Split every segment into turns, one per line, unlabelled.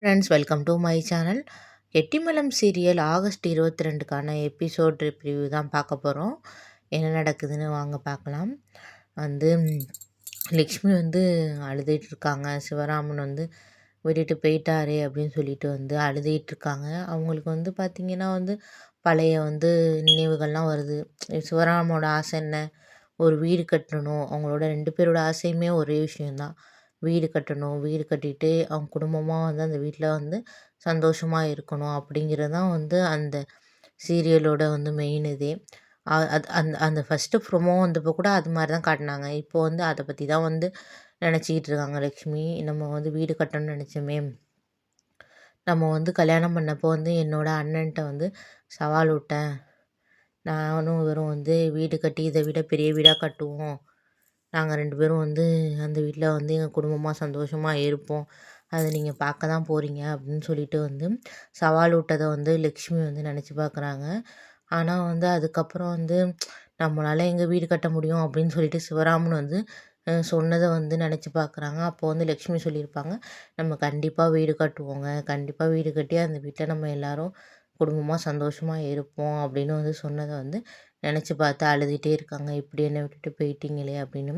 Friends, welcome to my channel. எட்டிமலம் serial August 22க்கான episode review தான் பார்க்க போகிறோம். என்ன நடக்குதுன்னு வாங்க பார்க்கலாம். வந்து லக்ஷ்மி வந்து அழுதுகிட்டு இருக்காங்க. சிவராமன் வந்து விட்டுட்டு போயிட்டாரே அப்படின்னு சொல்லிட்டு வந்து அழுதுகிட்டு இருக்காங்க. அவங்களுக்கு வந்து பார்த்திங்கன்னா வந்து பழைய வந்து நினைவுகள்லாம் வருது. சிவராமோட ஆசை என்ன? ஒரு வீடு கட்டணும். அவங்களோட 2 பேரோட ஆசையுமே ஒரே விஷயந்தான். வீடு கட்டணும். வீடு கட்டிட்டு அவங்க குடும்பமாக வந்து அந்த வீட்டில் வந்து சந்தோஷமாக இருக்கணும் அப்படிங்கிறது தான் வந்து அந்த சீரியலோட வந்து மெயின் இதே. அது அந்த அந்த ஃபஸ்ட்டு ப்ரொமோ வந்தப்போ கூட அது மாதிரி தான் காட்டினாங்க. இப்போ வந்து அதை பற்றி தான் வந்து நினச்சிக்கிட்டு இருக்காங்க லக்ஷ்மி. நம்ம வந்து வீடு கட்டணும்னு நினச்சோமே, நம்ம வந்து கல்யாணம் பண்ணப்போ வந்து என்னோட அண்ணன்ட்ட வந்து சவால் விட்டேன். நானும் இவரும் வந்து வீடு கட்டி இதை விட பெரிய வீடாக கட்டுவோம். நாங்கள் 2 பேரும் வந்து அந்த வீட்டில் வந்து எங்கள் குடும்பமாக சந்தோஷமாக இருப்போம். அதை நீங்கள் பார்க்க தான் போகிறீங்க அப்படின்னு சொல்லிட்டு வந்து சவால் விட்டதை வந்து லக்ஷ்மி வந்து நினச்சி பார்க்குறாங்க. ஆனால் வந்து அதுக்கப்புறம் வந்து நம்மளால் எங்கள் வீடு கட்ட முடியும் அப்படின்னு சொல்லிட்டு சிவராமன் வந்து சொன்னதை வந்து நினச்சி பார்க்குறாங்க. அப்போ வந்து லக்ஷ்மி சொல்லியிருப்பாங்க, நம்ம கண்டிப்பாக வீடு கட்டுவோங்க. கண்டிப்பாக வீடு கட்டி அந்த வீட்டில் நம்ம எல்லோரும் குடும்பமாக சந்தோஷமாக இருப்போம் அப்படின்னு வந்து சொன்னதை வந்து நினச்சி பார்த்து அழுதுகிட்டே இருக்காங்க. இப்படி என்னை விட்டுட்டு போயிட்டீங்களே அப்படின்னு.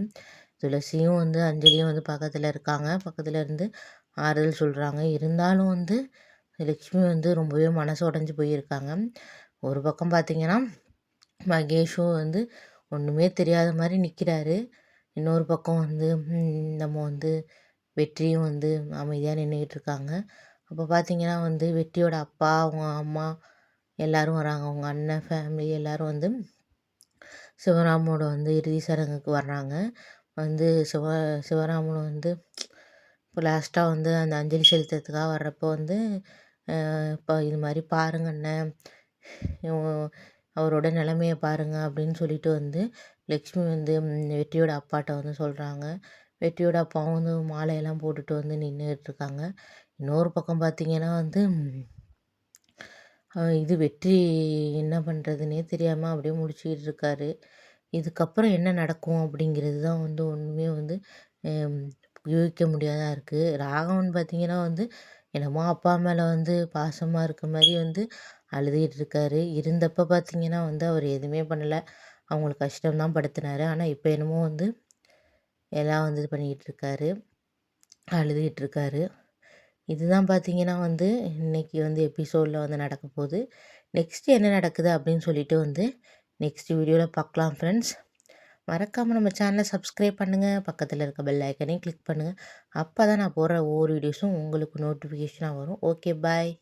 துளசியும் வந்து அஞ்சலியும் வந்து பக்கத்தில் இருக்காங்க. பக்கத்தில் இருந்து ஆறுதல் சொல்கிறாங்க. இருந்தாலும் வந்து லக்ஷ்மி வந்து ரொம்பவே மனசு உடஞ்சி போயிருக்காங்க. ஒரு பக்கம் பார்த்திங்கன்னா மகேஷும் வந்து ஒன்றுமே தெரியாத மாதிரி நிற்கிறாரு. இன்னொரு பக்கம் வந்து நம்ம வந்து வெற்றியும் வந்து அமைதியாக நின்றுக்கிட்டு இருக்காங்க. அப்போ பார்த்திங்கன்னா வந்து வெற்றியோட அப்பா, அவங்க அம்மா எல்லோரும் வராங்க. அவங்க அண்ணன் ஃபேமிலி எல்லோரும் வந்து சிவராமோட வந்து இறுதி சடங்குக்கு வர்றாங்க. வந்து சிவராமன் வந்து இப்போ லாஸ்ட்டாக வந்து அந்த அஞ்சலி செலுத்துறதுக்காக வர்றப்போ வந்து இப்போ இது மாதிரி பாருங்க அண்ணன், அவரோட நிலைமைய பாருங்க அப்படின்னு சொல்லிட்டு வந்து லக்ஷ்மி வந்து வெற்றியோட அப்பாட்ட வந்து சொல்கிறாங்க. வெற்றியோட அப்பாவும் வந்து மாலையெல்லாம் போட்டுட்டு வந்து நின்றுட்டுருக்காங்க. இன்னொரு பக்கம் பார்த்திங்கன்னா வந்து இது வெற்றி என்ன பண்ணுறதுனே தெரியாமல் அப்படியே முழிச்சிக்கிட்டு இருக்காரு. இதுக்கப்புறம் என்ன நடக்கும் அப்படிங்கிறது தான் வந்து ஒன்றுமே வந்து யூகிக்க முடியாதா இருக்குது. ராகவன் பார்த்திங்கன்னா வந்து என்னமோ அப்பா மேலே வந்து பாசமாக இருக்க மாதிரி வந்து அழுதுகிட்டு இருக்காரு. இருந்தப்போ பார்த்திங்கன்னா வந்து அவர் எதுவுமே பண்ணலை, அவங்களுக்கு கஷ்டம்தான் படுத்தினார். ஆனால் இப்போ என்னமோ வந்து எல்லாம் வந்து இது பண்ணிக்கிட்டு இருக்காரு, அழுதுகிட்டு இருக்காரு. இதுதான் பார்த்திங்கன்னா வந்து இன்றைக்கி வந்து எபிசோடில் வந்து நடக்க போகுது. நெக்ஸ்ட்டு என்ன நடக்குது அப்படின்னு சொல்லிட்டு வந்து நெக்ஸ்ட் வீடியோவில் பார்க்கலாம் ஃப்ரெண்ட்ஸ். மறக்காமல் நம்ம சேனலை சப்ஸ்கிரைப் பண்ணுங்கள். பக்கத்தில் இருக்க பெல் ஐக்கனையும் கிளிக் பண்ணுங்கள். அப்போ தான் நான் போடுற ஒவ்வொரு வீடியோஸும் உங்களுக்கு நோட்டிஃபிகேஷனாக வரும். ஓகே, பாய்.